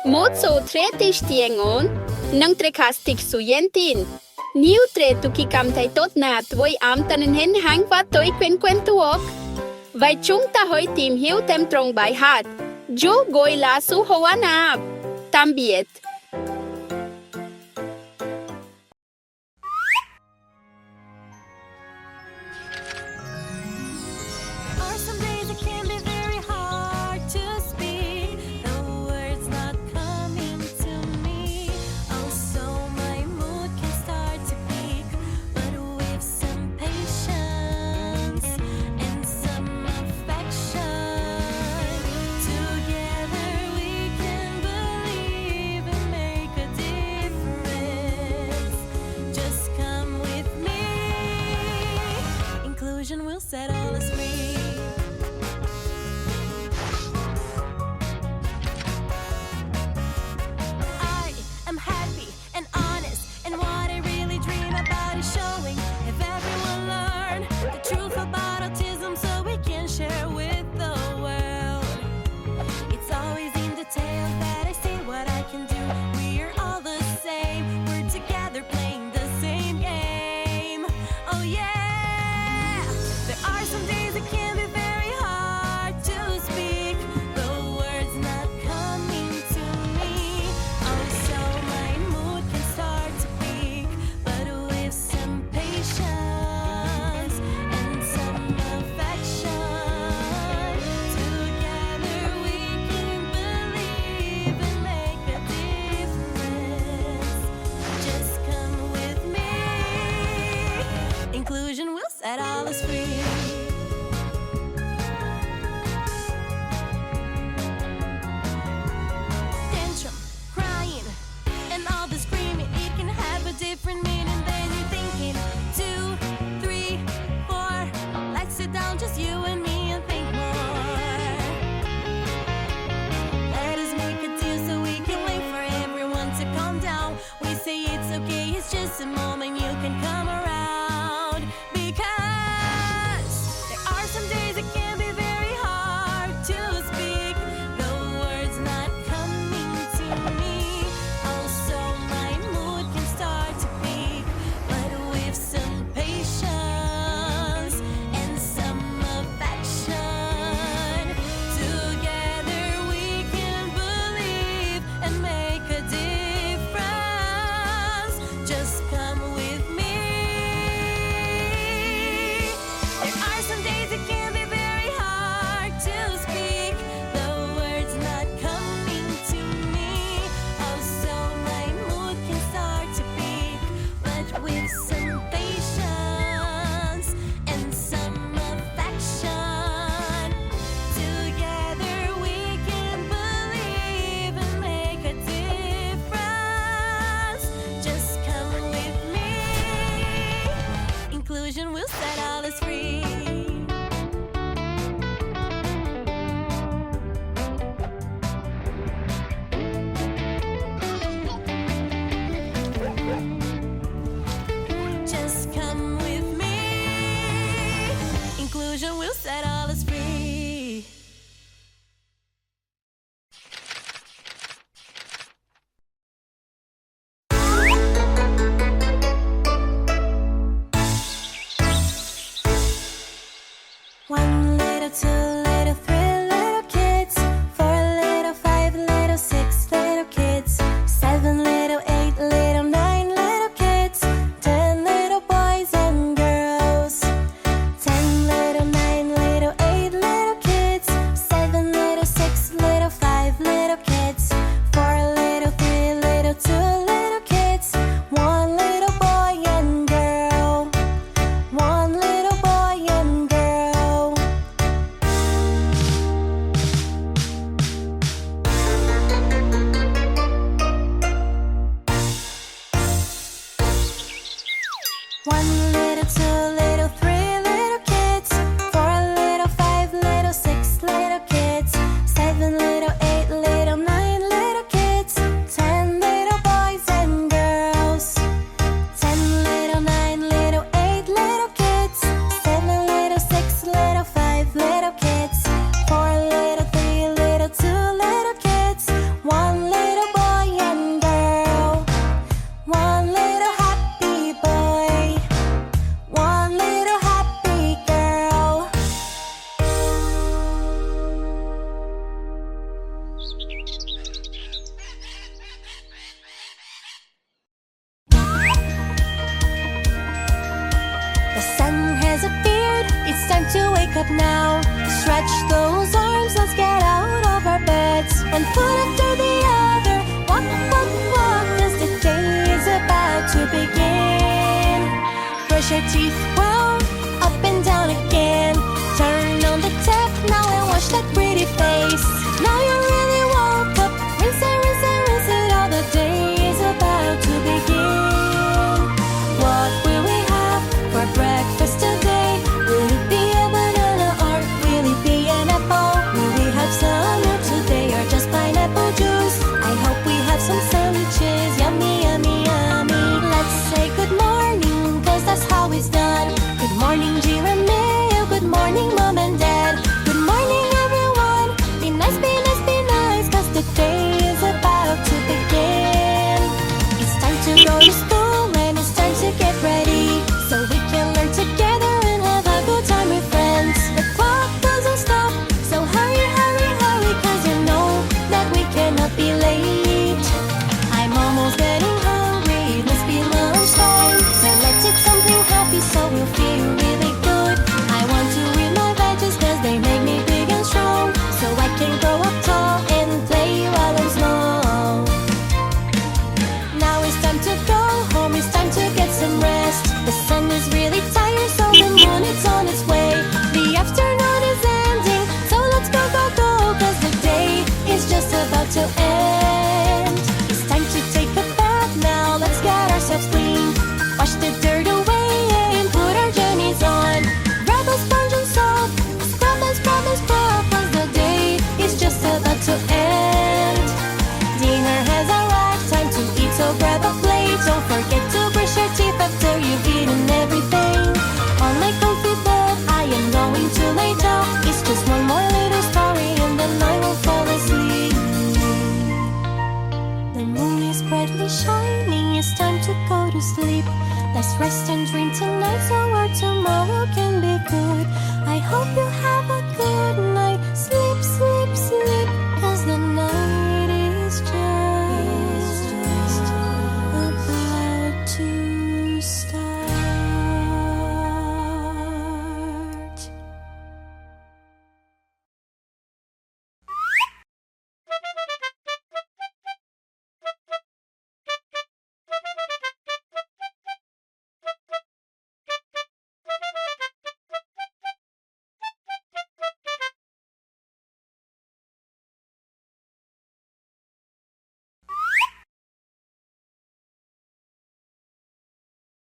Một số tre tiết tiếng ổn, nâng tre castic suyen tin. Nhiều tre tu khi cảm thấy tốt nạt với ám tần hình hãng và tôi quen tuộc. Vậy chúng ta hãy tìm hiểu thêm trong bài hát. ਜੋ gọi là sự hoa nạp. Tạm biệt. Will set all us free. I am happy and honest, and what I really dream about is showing. If everyone learn the truth about autism, so we can share with the world. It's always in details that I see what I can do. We are all the same. We're together playing the same game. Oh yeah. There are some days I up now. Stretch those arms, let's get out of our beds. One foot after the other, walk, walk, walk, 'cause the day is about to begin. Brush your teeth well, up and down again. Turn on the tap now and wash that pretty face. Now you really woke up, rinse it, rinse it, rinse it. All the day is about to begin. What will we have for breakfast today? Will it be a banana or will it be an apple? Will we have some milk today or just pineapple juice? I hope we have some sandwiches, yummy, yummy, yummy. Let's say good morning, 'cause that's how it's done. Good morning, Giramille, good morning, Mom and Dad. Good morning, everyone, be nice, be nice, be nice, 'cause the day is about to begin. It's time to go to school and it's time to get ready, so we can learn together and have a good time with friends. The clock doesn't stop, so hurry, hurry, hurry, 'cause you know that we cannot be late. I'm almost getting hungry, it must be lunchtime, so let's eat something happy so we'll feel really good. I want to eat my veggies 'cause they make me big and strong, so I can grow up tall and play while I'm small. Now it's time to go home, it's time to get some rest. The sun is really tired, so the moon is on its way. The afternoon is ending, so let's go, go, go, 'cause the day is just about to end.